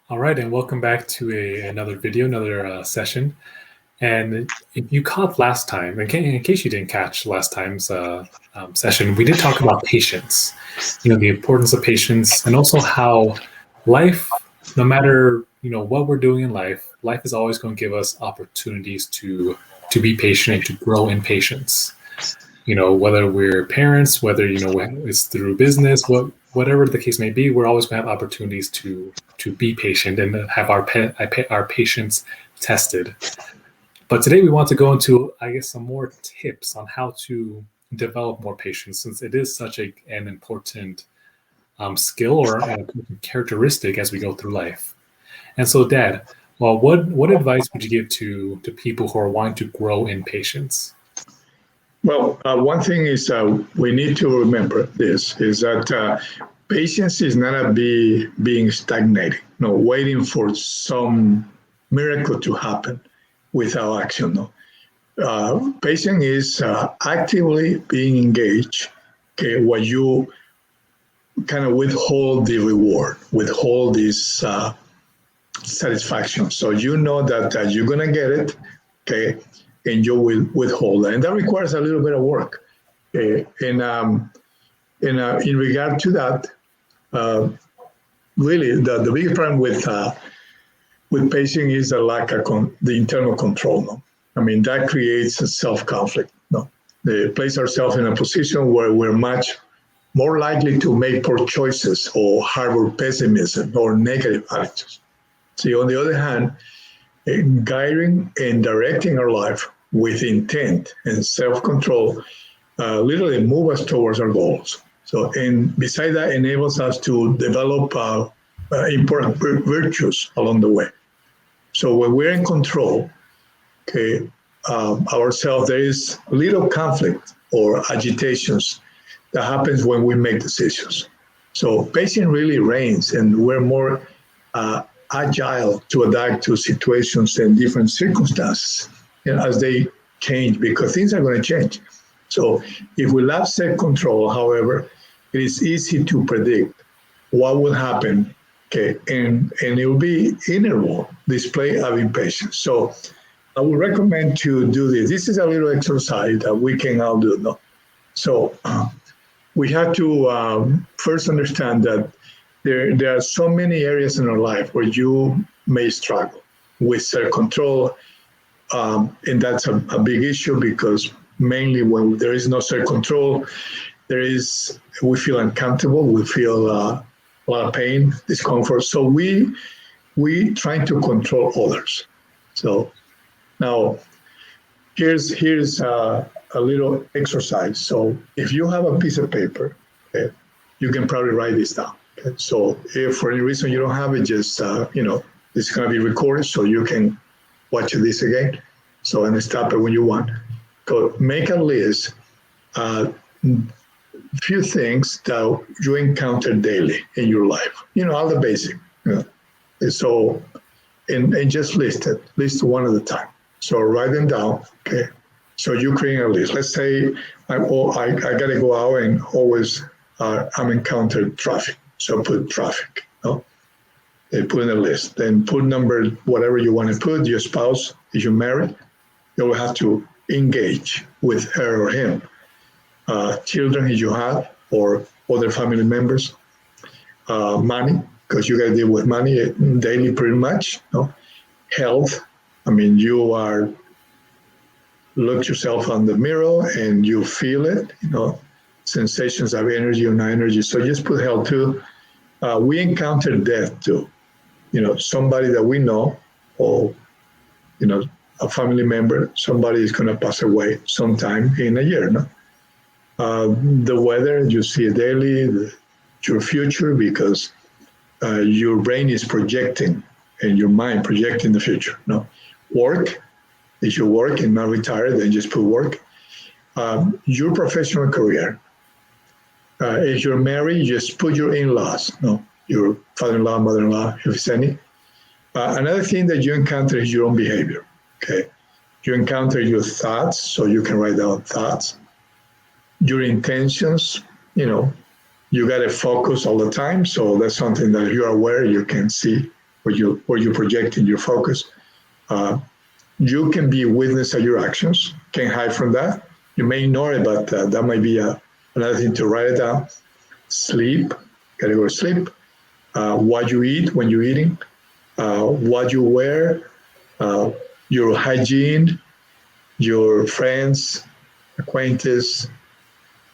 All right, and welcome back to another video, another session. And if you caught last time, in case you didn't catch last time's session, we did talk about patience, the importance of patience, and also how life, no matter, what we're doing in life, life is always going to give us opportunities to be patient and to grow in patience. Whether we're parents, whether, it's through business, whatever the case may be, we're always going to have opportunities to be patient and have our patience tested. But today we want to go into, I guess, some more tips on how to develop more patience, since it is such an important skill or a characteristic as we go through life. And so, Dad, well, what advice would you give to people who are wanting to grow in patience? Well, one thing is we need to remember this is that patience is not being stagnating, waiting for some miracle to happen without action. No, patience is actively being engaged. Okay, what you kind of withhold the reward, withhold this satisfaction. So you know that you're gonna get it. Okay, and you will withhold. And that requires a little bit of work. In regard to that, really the biggest problem with pacing is the lack of the internal control. No? I mean, that creates a self-conflict. No? They place ourselves in a position where we're much more likely to make poor choices or harbor pessimism or negative attitudes. See, on the other hand, guiding and directing our life with intent and self-control literally move us towards our goals. So, and beside that, enables us to develop important virtues along the way. So when we're in control, okay, ourselves, there is little conflict or agitations that happens when we make decisions. So patience really reigns, and we're more agile to adapt to situations and different circumstances as they change, because things are going to change. So if we lack self-control, however, it is easy to predict what will happen, okay, and it will be inevitable display of impatience. So I would recommend to do this. This is a little exercise that we can all do. No? So we have to first understand that there are so many areas in our life where you may struggle with self-control, and that's a big issue, because mainly when there is no self-control, we feel uncomfortable, we feel a lot of pain, discomfort. So we trying to control others. So now here's a little exercise. So if you have a piece of paper, okay, you can probably write this down. Okay? So if for any reason you don't have it, just it's going to be recorded, so you can watch this again. So and stop it when you want. So make a list. Few things that you encounter daily in your life. All the basic. So and just list one at a time. So write them down. Okay. So you create a list. Let's say I gotta go out and always I'm encountered traffic. So put traffic. No? And put in a list. Then put number whatever you want to put. Your spouse, if you're married, you will have to engage with her or him. Children if you have, or other family members. Money, because you got to deal with money daily pretty much. Health, I mean, look yourself on the mirror and you feel it, sensations of energy or not energy. So just put health too. We encounter death too. Somebody that we know, or, a family member, somebody is going to pass away sometime in a year, no? The weather, you see it daily, your future, because your brain is projecting and your mind projecting the future. No, work, if you work and not retired, then just put work. Your professional career. If you're married, just put your in-laws, your father-in-law, mother-in-law, if it's any. Another thing that you encounter is your own behavior. Okay, you encounter your thoughts, so you can write down thoughts. Your intentions, you got to focus all the time. So that's something that you are aware, you can see where you're projecting your focus. You can be a witness of your actions, can't hide from that. You may ignore it, but that might be another thing to write it down. Sleep, gotta go to sleep. What you eat when you're eating, what you wear, your hygiene, your friends, acquaintances,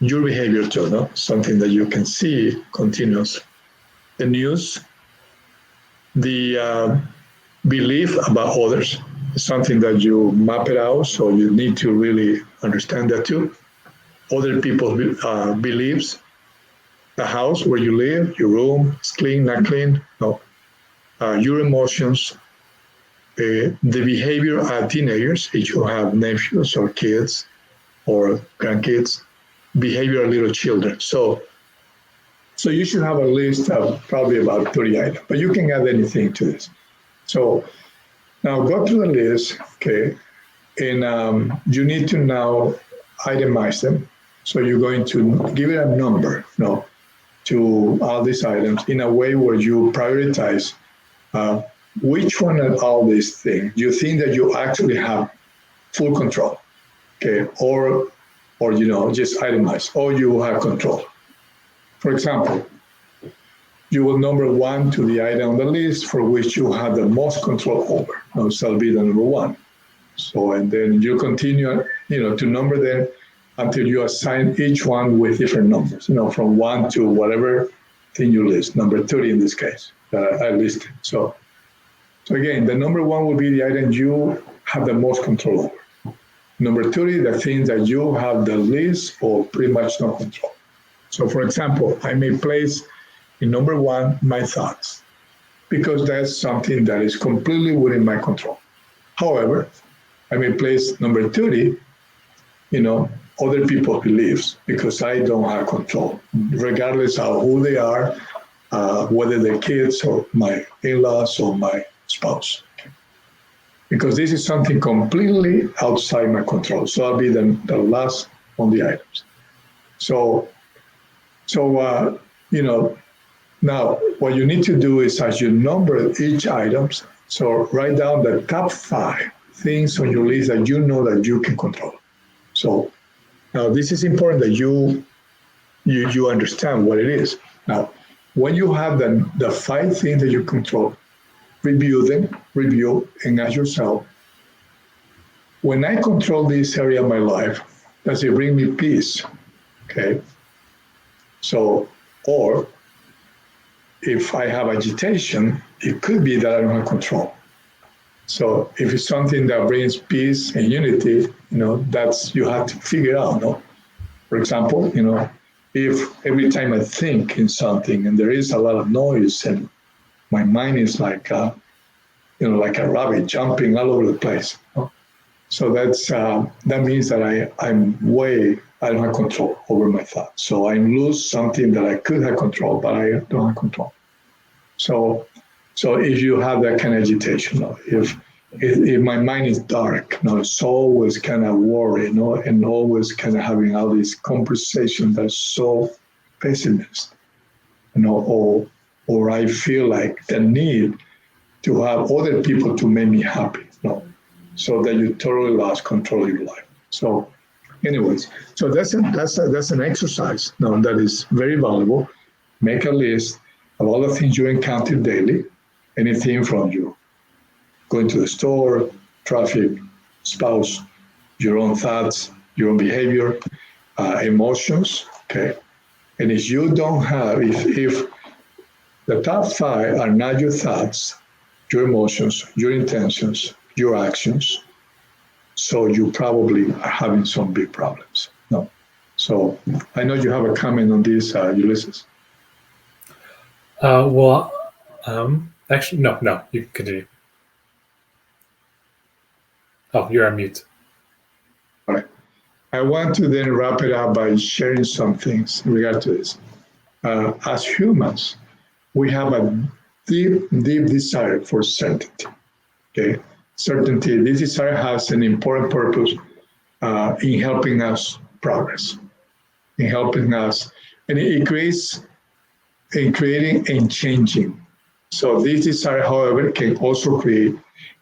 your behavior too, no? Something that you can see continuously. The news, the belief about others, is something that you map it out, so you need to really understand that too. Other people's beliefs, the house where you live, your room, is clean, not clean, no. Your emotions, the behavior of teenagers, if you have nephews or kids or grandkids, behavior of little children. So you should have a list of probably about 30 items, but you can add anything to this. So now go through the list, okay, and you need to now itemize them. So you're going to give it a number, no, to all these items in a way where you prioritize which one of all these things you think that you actually have full control, okay, or just itemize, or you have control. For example, you will number one to the item on the list for which you have the most control over. No, so that'll be the number one. So, and then you continue, to number them until you assign each one with different numbers, from 1 to whatever thing you list, number 30 in this case, I listed. So again, the number one will be the item you have the most control over. Number 30, the things that you have the least or pretty much no control. So for example, I may place in number one, my thoughts, because that's something that is completely within my control. However, I may place number 30, other people's beliefs, because I don't have control, regardless of who they are, whether they're kids or my in-laws or my spouse. Because this is something completely outside my control. So I'll be the last on the items. So now what you need to do is as you number each items, so write down the top 5 things on your list that you know that you can control. So now this is important that you understand what it is. Now, when you have the 5 things that you control, review and ask yourself, when I control this area of my life, does it bring me peace? Okay. So, or if I have agitation, it could be that I don't have control. So if it's something that brings peace and unity, that's, you have to figure out, no? For example, if every time I think in something and there is a lot of noise and my mind is like a rabbit jumping all over the place. So that means that I don't have control over my thoughts. So I lose something that I could have control, but I don't have control. So if you have that kind of agitation, if my mind is dark, it's always kind of worry, and always kind of having all these conversations that's so pessimist, or I feel like the need to have other people to make me happy, so that you totally lost control of your life. So anyways, so that's an exercise that is very valuable. Make a list of all the things you encounter daily, anything from you going to the store, traffic, spouse, your own thoughts, your own behavior, emotions, okay? And if you don't have, if the top 5 are not your thoughts, your emotions, your intentions, your actions, so you probably are having some big problems. No. So I know you have a comment on this, Ulysses. Actually, no, you can continue. Oh, you're on mute. All right. I want to then wrap it up by sharing some things in regard to this. As humans, we have a deep desire for certainty. Okay, certainty. This desire has an important purpose in helping us progress, in helping us, and it creates in creating and changing So this desire, however, can also create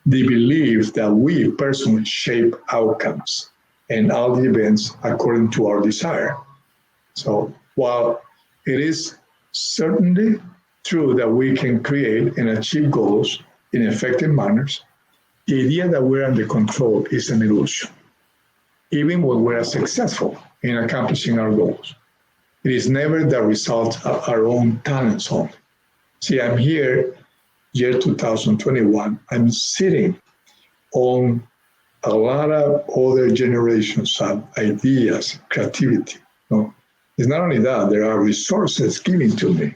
the belief that we personally shape outcomes and all the events according to our desire. So while it is certainly true that we can create and achieve goals in effective manners, the idea that we're under control is an illusion, even when we're successful in accomplishing our goals. It is never the result of our own talents only. See, I'm here, year 2021, I'm sitting on a lot of other generations of ideas, creativity. No? It's not only that, there are resources given to me.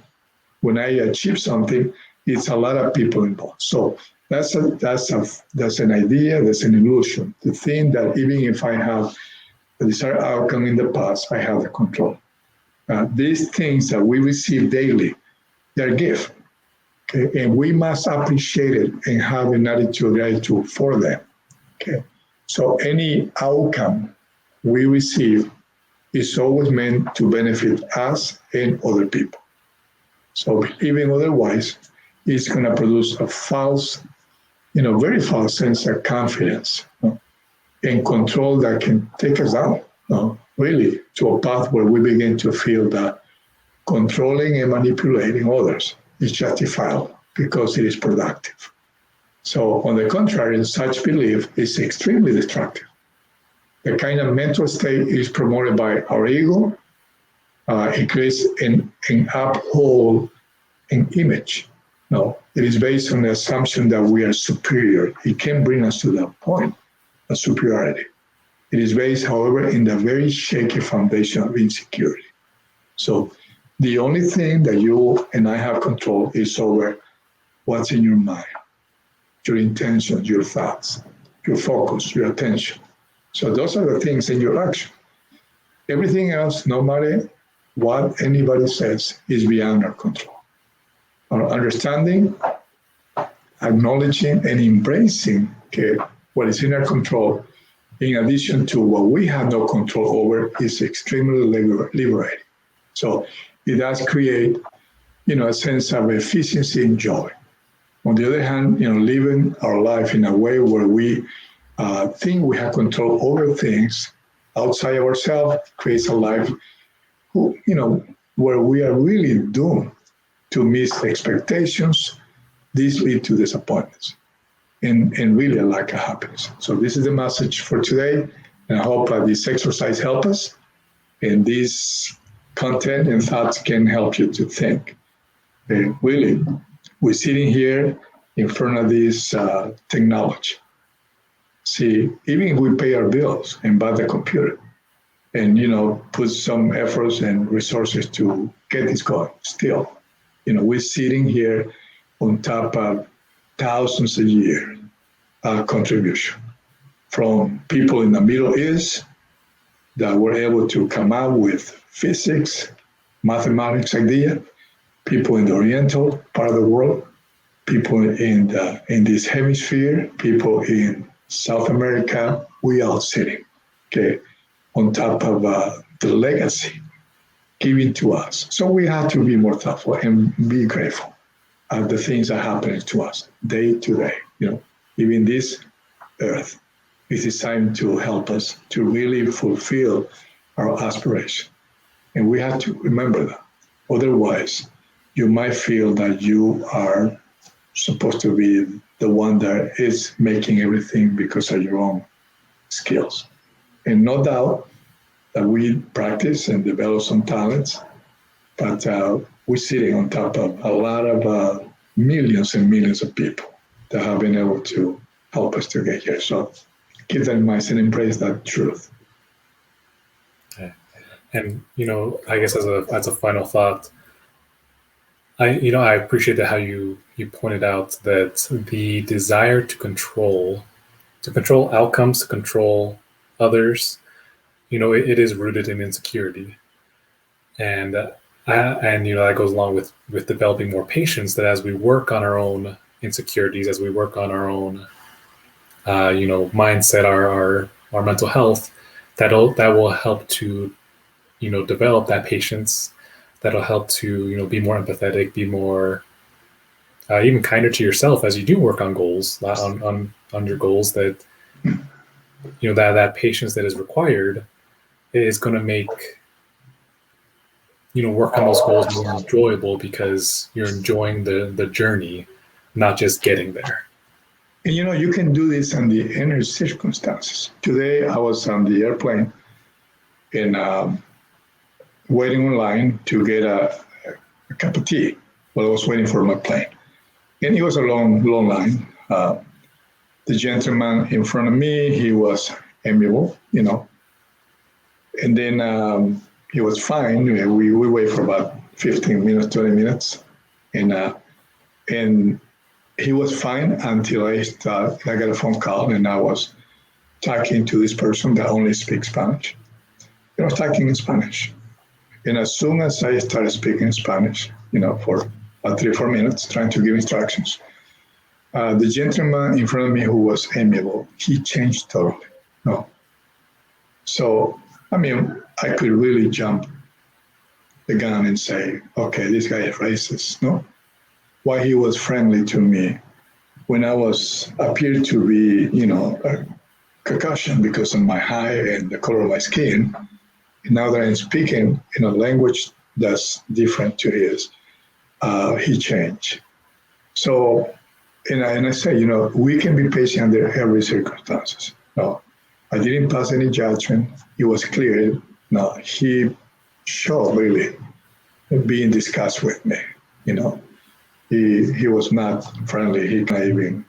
When I achieve something, it's a lot of people involved. So that's an idea, that's an illusion. To think that even if I have a desired outcome in the past, I have the control. These things that we receive daily, they're gifts. Okay? And we must appreciate it and have an attitude, gratitude for them. Okay? So any outcome we receive is always meant to benefit us and other people. So even otherwise, it's going to produce a false, very false sense of confidence, and control that can take us down, really, to a path where we begin to feel that controlling and manipulating others is justifiable because it is productive. So on the contrary, such belief is extremely destructive. The kind of mental state is promoted by our ego. It creates an uphold an image. No, it is based on the assumption that we are superior. It can bring us to that point of superiority. It is based, however, in the very shaky foundation of insecurity. So the only thing that you and I have control is over what's in your mind, your intentions, your thoughts, your focus, your attention. So those are the things in your action. Everything else, no matter what anybody says, is beyond our control. Our understanding, acknowledging, and embracing what is in our control, in addition to what we have no control over, is extremely liberating. So it does create, a sense of efficiency and joy. On the other hand, living our life in a way where we think we have control over things outside of ourselves creates a life, where we are really doomed to miss expectations. These lead to disappointments and really a lack of happiness. So this is the message for today, and I hope this exercise helps us, and this content and thoughts can help you to think. Really, we're sitting here in front of this technology. See, even if we pay our bills and buy the computer and, put some efforts and resources to get this going, still, we're sitting here on top of thousands a year contribution from people in the Middle East that were able to come out with physics, mathematics idea, people in the Oriental part of the world, people in this hemisphere, people in South America. We all sitting, on top of the legacy given to us. So we have to be more thoughtful and be grateful of the things that are happening to us day to day. Even this earth is designed to help us to really fulfill our aspiration. And we have to remember that. Otherwise, you might feel that you are supposed to be the one that is making everything because of your own skills. And no doubt that we practice and develop some talents, but we're sitting on top of a lot of millions and millions of people that have been able to help us to get here. So keep that in mind and embrace that truth. Okay. And, I guess as a final thought, I appreciate that how you pointed out that the desire to control outcomes, to control others, it is rooted in insecurity, and that goes along with developing more patience. That as we work on our own insecurities, as we work on our own, mindset, our mental health, that will help to, develop that patience. That'll help to, be more empathetic, be more even kinder to yourself as you do work on goals, on your goals, that that patience that is required is going to make work on those goals more enjoyable, because you're enjoying the journey, not just getting there. And you can do this under any circumstances. Today, I was on the airplane and waiting in line to get a cup of tea while I was waiting for my plane. And it was a long line. The gentleman in front of me, he was amiable, and then he was fine. We wait for about 15 minutes, 20 minutes, and he was fine until I got a phone call, and I was talking to this person that only speaks Spanish. I was talking in Spanish. And as soon as I started speaking Spanish, for about 3 or 4 minutes, trying to give instructions, the gentleman in front of me who was amiable, he changed totally. No. So, I could really jump the gun and say, okay, this guy is racist. No. Why he was friendly to me when I appeared to be, a Caucasian because of my height and the color of my skin. And now that I'm speaking in a language that's different to his, he changed. So, and I say, we can be patient under every circumstances. No, I didn't pass any judgment. It was clear. No, he showed really being discussed with me. He was not friendly. He not even,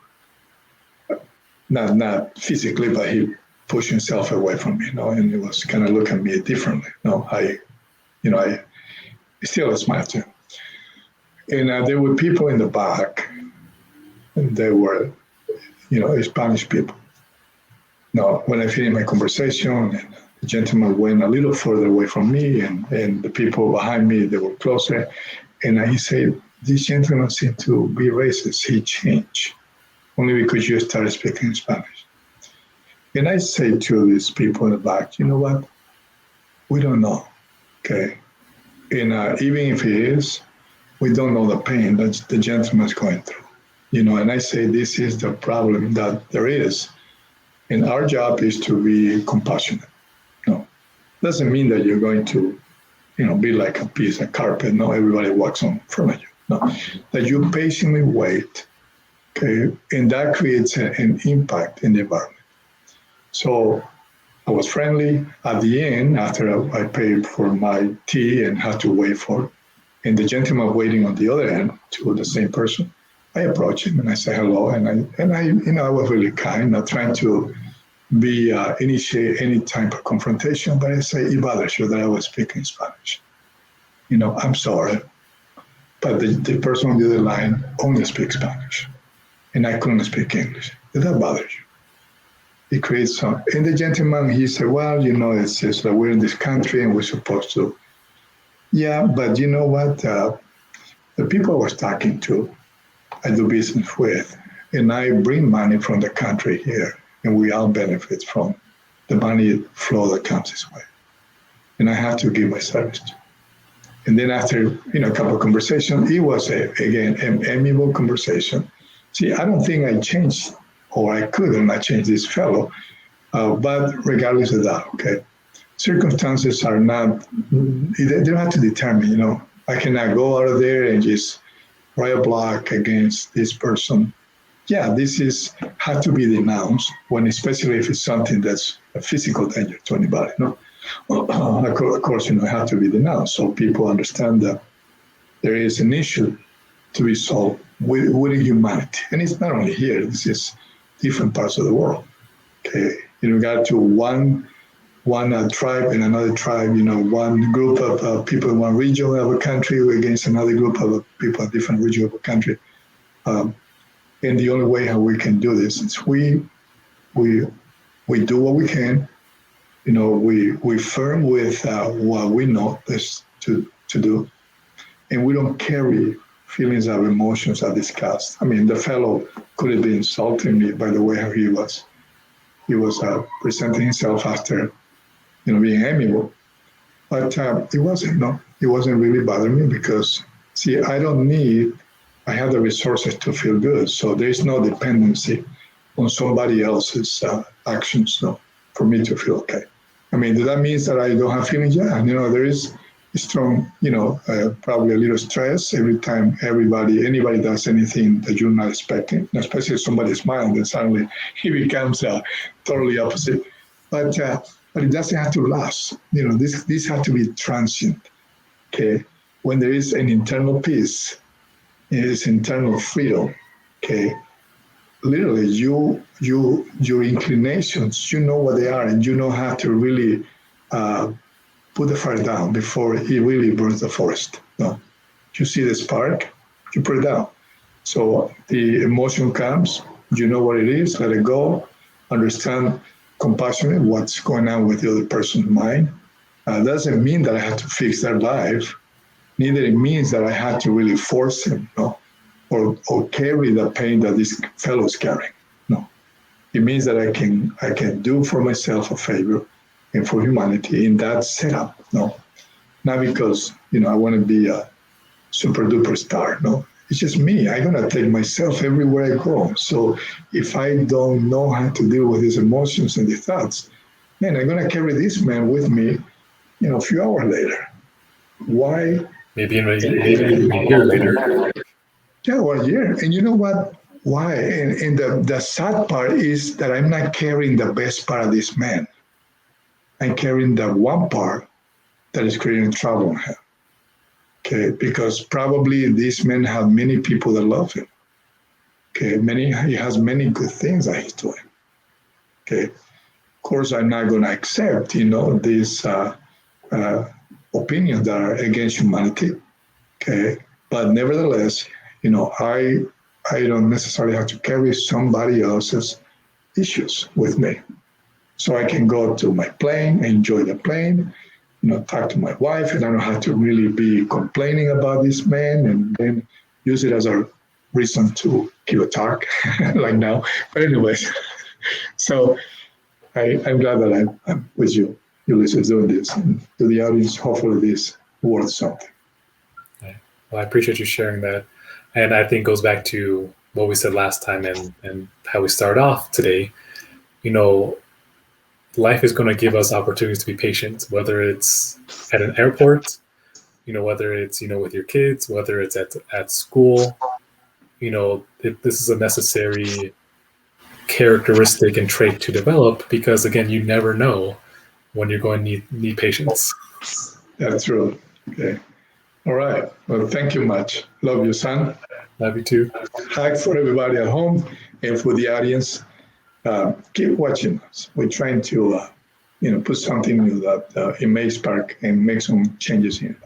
not physically, but he pushed himself away from me, and he was kind of looking at me differently. I still smiled to him. And there were people in the back, and they were, Spanish people. Now, when I finished my conversation, and the gentleman went a little further away from me, and the people behind me, they were closer, and he said, this gentleman seemed to be racist. He changed only because you started speaking Spanish. And I say to these people in the back, you know what? We don't know, okay? And even if he is, we don't know the pain that the gentleman is going through, and I say this is the problem that there is. And our job is to be compassionate. Doesn't mean that you're going to, be like a piece of carpet. No, everybody walks on front of you. No, that you patiently wait, okay? And that creates an impact in the environment. So I was friendly. At the end, after I paid for my tea and had to wait for it, and the gentleman waiting on the other end to the same person, I approached him and I said hello, and I was really kind, not trying to be initiate any type of confrontation, but I say it bothers you that I was speaking Spanish. I'm sorry, but the person on the other line only speaks Spanish, and I couldn't speak English. Did that bother you? It creates some. And the gentleman, he said, well, it's just that we're in this country and we're supposed to. Yeah, but you know what? The people I was talking to, I do business with, and I bring money from the country here, and we all benefit from the money flow that comes this way. And I have to give my service to. And then after, a couple of conversations, it was, again, an amiable conversation. See, I don't think I changed, or I could not change this fellow, but regardless of that, okay, circumstances are not, they don't have to determine, I cannot go out of there and just write a block against this person. Yeah, this has to be denounced, especially if it's something that's a physical danger to anybody, Of course, it has to be denounced so people understand that there is an issue to be solved with humanity. And it's not only here, this is different parts of the world. Okay, in regard to one tribe and another tribe, one group of people in one region of a country against another group of people in a different region of a country. And the only way how we can do this is we do what we can. We firm with what we know is to do, and we don't carry feelings of emotions or disgust. The fellow could have been insulting me by the way how he was presenting himself after, being amiable, but it wasn't really bothering me because, see, I don't need I have the resources to feel good. So there is no dependency on somebody else's actions, no, for me to feel okay. I mean, does that mean that I don't have feelings? Yeah, there is strong, probably a little stress every time anybody does anything that you're not expecting, especially if somebody smiles, then suddenly he becomes totally opposite. But it doesn't have to last. This has to be transient. Okay, when there is an internal peace, there is internal freedom. Okay, literally, your inclinations, you know what they are, and you know how to really put the fire down before it really burns the forest. No, you see the spark, you put it down. So the emotion comes, you know what it is, let it go, understand compassionate what's going on with the other person's mind. Doesn't mean that I have to fix their life. Neither it means that I have to really force him, or carry the pain that this fellow is carrying. No, it means that I can do for myself a favor and for humanity in that setup. No, not because I want to be a super duper star. No, it's just me. I'm gonna take myself everywhere I go. So if I don't know how to deal with these emotions and these thoughts, man, I'm gonna carry this man with me. A few hours later. Why? Maybe even a year later. Yeah, or a year. And you know what? Why? And the sad part is that I'm not carrying the best part of this man. I'm carrying the one part that is creating trouble in him. Okay, because probably this man has many people that love him. Okay, he has many good things that he's doing. Okay, of course, I'm not going to accept, these opinions that are against humanity. Okay, but nevertheless, I don't necessarily have to carry somebody else's issues with me. So I can go to my plane, enjoy the plane, talk to my wife, and I don't have to really be complaining about this man and then use it as a reason to give a talk like now. But anyways, so I'm glad that I'm with you, Ulysses, doing this. And to the audience, hopefully this worth something. Well, I appreciate you sharing that. And I think it goes back to what we said last time and how we start off today. Life is going to give us opportunities to be patient, whether it's at an airport, whether it's, with your kids, whether it's at school. This is a necessary characteristic and trait to develop because, again, you never know when you're going to need patience. That's true. Okay. All right. Well, thank you much. Love you, son. Love you too. Hug for everybody at home and for the audience. Keep watching us. We're trying to, put something new that it may spark and make some changes in.